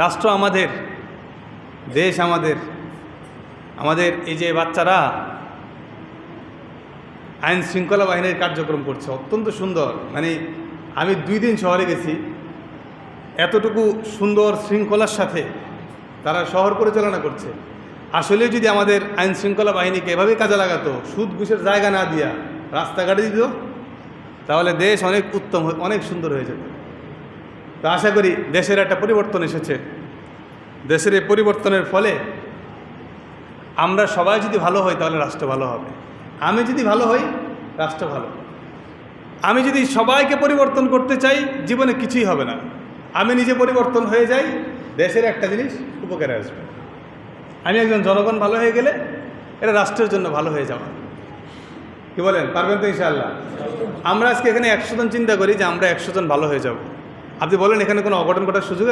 রাষ্ট্র আমাদের, দেশ আমাদের, আমাদের এই যে বাচ্চারা আইন শৃঙ্খলা বাহিনীর কার্যক্রম করছে অত্যন্ত সুন্দর। মানে আমি 2 দিন শহরে গেছি, এতটুকু সুন্দর শৃঙ্খলার সাথে তারা শহর পরিচালনা করছে। আসলে যদি আমাদের আইন শৃঙ্খলা বাহিনীকে এভাবেই কাজে লাগাতো, সুদ ঘুষের জায়গা না দিয়া রাস্তাঘাটে দিত, তাহলে দেশ অনেক উত্তম, অনেক সুন্দর হয়ে যেত। তো আশা করি দেশের একটা পরিবর্তন এসেছে। দেশের এই পরিবর্তনের ফলে আমরা সবাই যদি ভালো হই তাহলে রাষ্ট্র ভালো হবে। আমি যদি ভালো হই রাষ্ট্র ভালো। আমি যদি সবাইকে পরিবর্তন করতে চাই জীবনে কিছুই হবে না। আমি নিজে পরিবর্তন হয়ে যাই, দেশের একটা জিনিস উপকারে আসবে। আমি একজন জনগণ ভালো হয়ে গেলে এটা রাষ্ট্রের জন্য ভালো হয়ে যাওয়া। কি বলেন, পারবেন তো ইনশাআল্লাহ? আমরা আজকে এখানে 100 জন চিন্তা করি যে আমরা 100 জন ভালো হয়ে যাব। আপনি বলেন এখানে কোনো অঘটন ঘটার সুযোগ আছে?